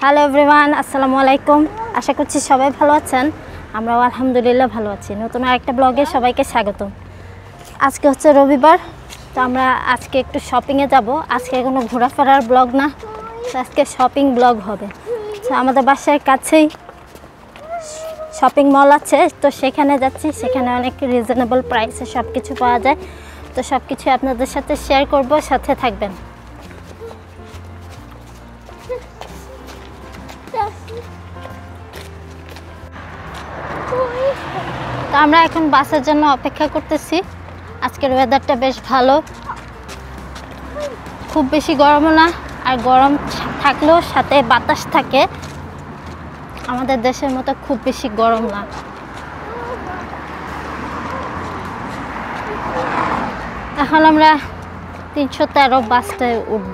Hello everyone, আসসালামু আলাইকুম। আশা করছি সবাই ভালো আছেন। আমরাও আলহামদুলিল্লাহ ভালো আছি। নতুন আরেকটা ব্লগে সবাইকে স্বাগতম। আজকে হচ্ছে রবিবার, তো আমরা আজকে একটু শপিংয়ে যাব। আজকে কোনো ঘোরাফেরার ব্লগ না, আজকে শপিং ব্লগ হবে। তো আমাদের বাসার কাছেই শপিং মল আছে, তো সেখানে যাচ্ছি। সেখানে অনেক রিজনেবল প্রাইসে সব কিছু পাওয়া যায়, তো সব কিছু আপনাদের সাথে শেয়ার করব, সাথে থাকবেন। তো আমরা এখন বাসের জন্য অপেক্ষা করতেছি। আজকের ওয়েদারটা বেশ ভালো, খুব বেশি গরমও না, আর গরম থাকলেও সাথে বাতাস থাকে। আমাদের দেশের মতো খুব বেশি গরম না। এখন আমরা 313 বাসটায় উঠব।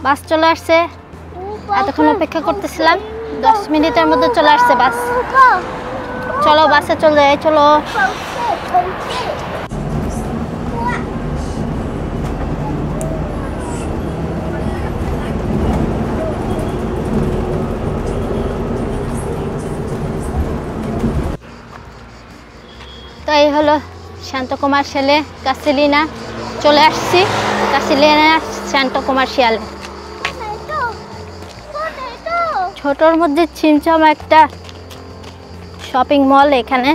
বাস চলে আসছে, এতক্ষণ অপেক্ষা করতেছিলাম, 10 মিনিটের মধ্যে চলে আসছে বাস। চলো বাসে চলে যাই, চলো। তো এই হলো শান্ত কমার্শিয়ালে কাসিলিনা। চলে আসছি কাসিলিনা শান্ত কমার্শিয়ালে। ছোটোর মধ্যে ছিমছাম একটা শপিং মল। এখানে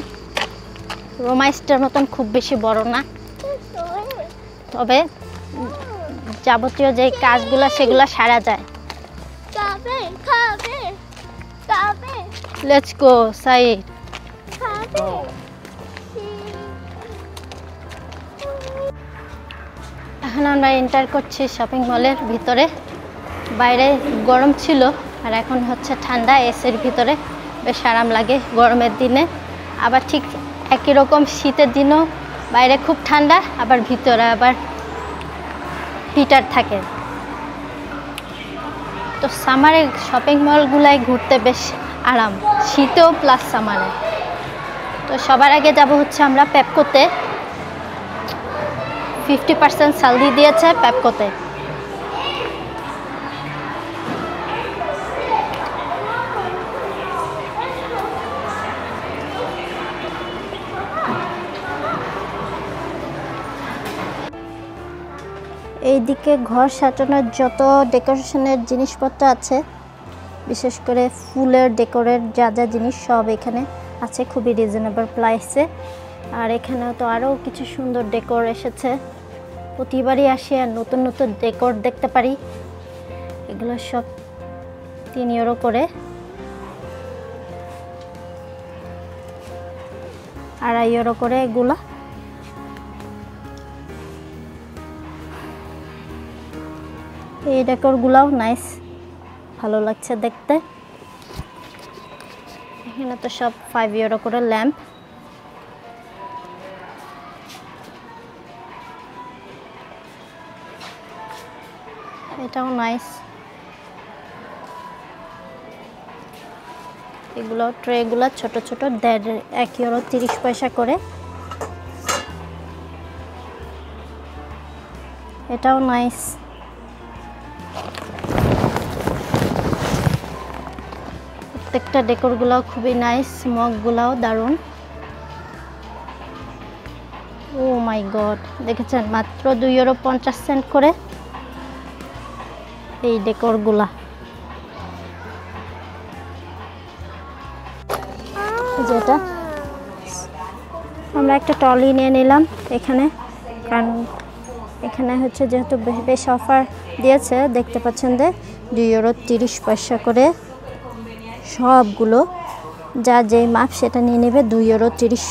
রোমাইস্টার মতন খুব বেশি বড় না, তবে যাবতীয় যে কাজগুলো সেগুলো সারা যায়। Let's go side. এখন আমরা এন্টার করছি শপিং মলের ভিতরে। বাইরে গরম ছিল, আর এখন হচ্ছে ঠান্ডা। এসির ভিতরে বেশ আরাম লাগে গরমের দিনে। আবার ঠিক একই রকম শীতের দিনও বাইরে খুব ঠান্ডা, আবার ভিতরে আবার হিটার থাকে। তো সামারে শপিং মলগুলাই ঘুরতে বেশ আরাম, শীতেও প্লাস সামারে। তো সবার আগে যাব হচ্ছে আমরা পেপকোতে। 50% স্যালারি দিয়েছে পেপকোতে। এইদিকে ঘর সাজানোর যত ডেকোরেশনের জিনিসপত্র আছে, বিশেষ করে ফুলের ডেকোরের যা যা জিনিস সব এখানে আছে খুবই রিজনেবল প্রাইসে। আর এখানেও তো আরও কিছু সুন্দর ডেকোর এসেছে। প্রতিবারই আসি আর নতুন নতুন ডেকোর দেখতে পারি। এগুলো সব 3 ইউরো করে, 2.5 ইউরো করে এগুলা। এই ডেকোরগুলাও নাইস, ভালো লাগছে দেখতে। এখানে তো সব 5 ইউরো করে ল্যাম্প। এটাও নাইস। এগুলো ট্রেগুলো ছোট ছোট, 1 ইউরো 30 পয়সা করে। এটাও নাইস। প্রত্যেকটা ডেকোরগুলোও খুবই নাইস, মগগুলাও দারুণ। ও মাই গড, দেখেছেন মাত্র 2 ইউরো 50 সেন্ট করে এই ডেকোরগুলা। যেটা আমরা একটা টলি নিয়ে নিলাম এখানে, কারণ এখানে হচ্ছে যেহেতু বেশ অফার দিয়েছে, দেখতে পাচ্ছেন যে 2 ইউরো 30 পয়সা করে সবগুলো। যা যেই মাপ সেটা নিয়ে নেবে 2 ইউরো 30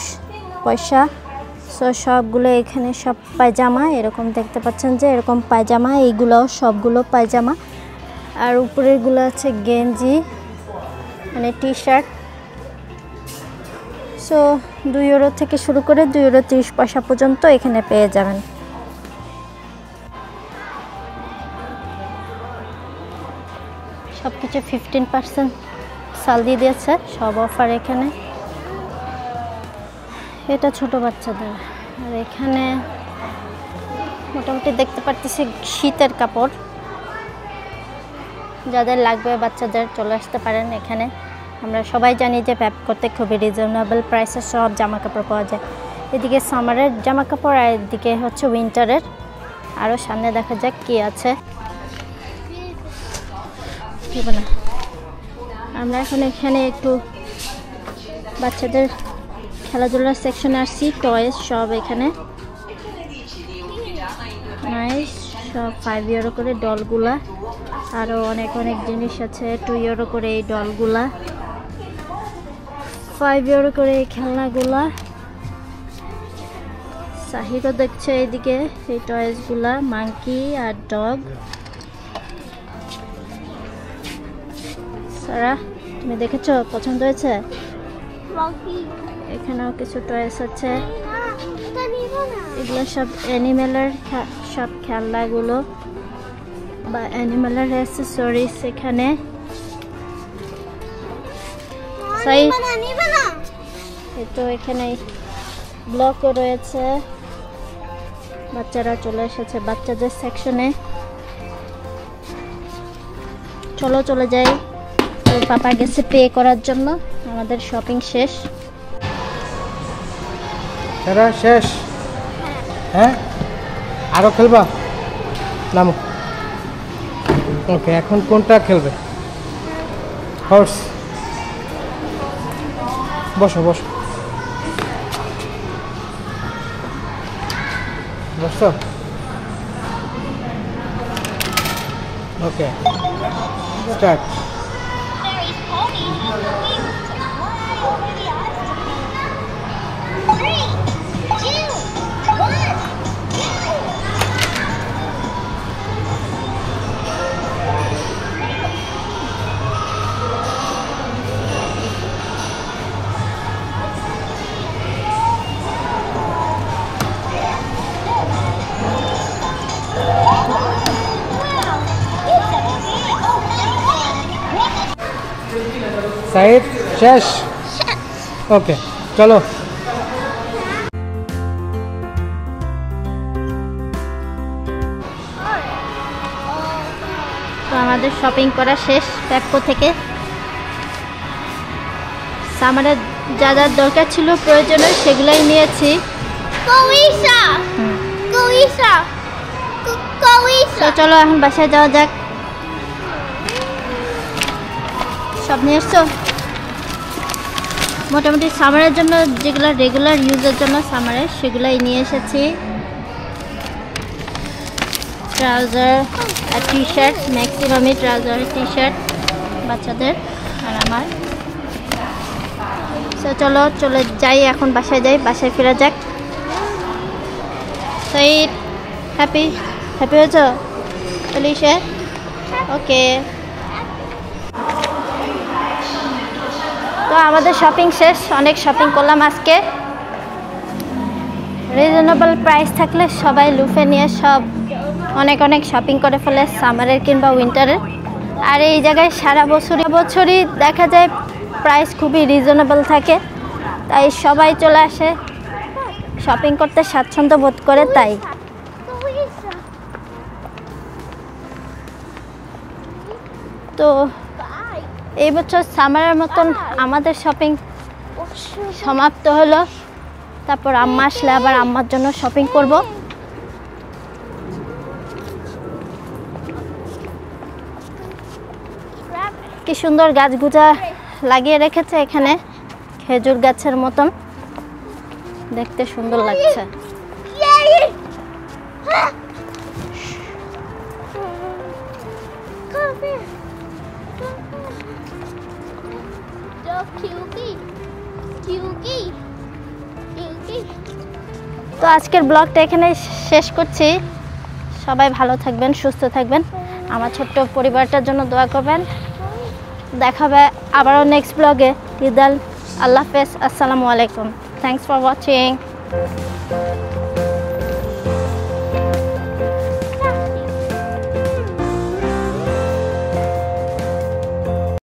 পয়সা। সো সবগুলো এখানে সব পায়জামা, এরকম দেখতে পাচ্ছেন যে এরকম পায়জামা, এইগুলোও সবগুলো পায়জামা। আর উপরেরগুলো আছে গেঞ্জি, মানে টি শার্ট। সো 2 ইউরো থেকে শুরু করে 2 ইউরো 30 পয়সা পর্যন্ত এখানে পেয়ে যাবেন। সব কিছু 15% স্যালারি দিয়েছে, সব অফার এখানে। এটা ছোট বাচ্চাদের। আর এখানে মোটামুটি দেখতে পারতেছি শীতের কাপড়, যাদের লাগবে বাচ্চাদের চলে আসতে পারেন এখানে। আমরা সবাই জানি যে প্যাপকোতে খুবই রিজনেবল প্রাইসে সব জামা কাপড় পাওয়া যায়। এদিকে সামারের জামা কাপড় আর এদিকে হচ্ছে উইন্টারের। আরও সামনে দেখা যাক কি আছে। না, আমরা এখন এখানে একটু বাচ্চাদের খেলাধুলার সেকশনে আসছি। টয়েস সব এখানে নাইস, সব 5 ইউরো করে ডলগুলা। আরও অনেক অনেক জিনিস আছে, 2 ইউরো করে এই ডলগুলা, 5 ইউরো করে এই খেলনাগুলা। সাহিরও দেখছে এইদিকে এই টয়েসগুলা, মাঙ্কি আর ডগ। সারা, তুমি দেখেছো? পছন্দ হয়েছে? এখানেও কিছু টয়েস আছে, এগুলো সব অ্যানিমেলের সব খেলনাগুলো বা অ্যানিমেলের অ্যাক্সেসরিজ এখানে। তো এখানে ব্লকও রয়েছে, বাচ্চারা চলে এসেছে বাচ্চাদের সেকশনে। চলো চলে যাই, ওর পাপা গেছে পে করার জন্য। আমাদের শপিং শেষ। শেষ? হ্যাঁ, আরো খেলবা? নামো। ওকে, এখন কোনটা খেলবে? হর্স। বসো বসো বসো। ওকে, স্টার্ট। সাইড শেষ? ওকে, চলো। তো আমাদের শপিং করা শেষ প্যাপকো থেকে। সামারের যা যা দরকার ছিল প্রয়োজনীয় সেগুলাই নিয়েছি। তো চলো এখন বাসায় যাওয়া যাক। সব নিয়ে এসছো? মোটামুটি সামারের জন্য যেগুলো রেগুলার ইউজের জন্য সামারের সেগুলাই নিয়ে এসেছি। ট্রাউজার আর টি শার্ট, ম্যাক্সিমামই ট্রাউজার টি শার্ট বাচ্চাদের আর আমার। তো চলো চলে যাই, এখন বাসায় যাই, বাসায় ফেরা যাক। সাইড হ্যাপি হয়েছ? চলিসে? ওকে। তো আমাদের শপিং শেষ, অনেক শপিং করলাম আজকে। রিজনেবল প্রাইস থাকলে সবাই লুফে নিয়ে সব অনেক অনেক শপিং করে ফেলে সামারের কিংবা উইন্টারের। আর এই জায়গায় সারা বছরই দেখা যায় প্রাইস খুবই রিজনেবল থাকে, তাই সবাই চলে আসে শপিং করতে স্বাচ্ছন্দ্য বোধ করে। তাই তো এই বছর সামারের মতন আমাদের শপিং সমাপ্ত হলো। তারপর আম্মা আসলে আবার আম্মার জন্য শপিং করব। কি সুন্দর গাছগুজা লাগিয়ে রেখেছে এখানে, খেজুর গাছের মতন দেখতে সুন্দর লাগছে। তো আজকের ব্লগটা এখানে শেষ করছি। সবাই ভালো থাকবেন, সুস্থ থাকবেন, আমার ছোট্ট পরিবারটার জন্য দোয়া করবেন। দেখা হবে আবারও নেক্সট ব্লগে। আল্লাহ হাফেজ, আসসালামু আলাইকুম, থ্যাংকস ফর ওয়াচিং।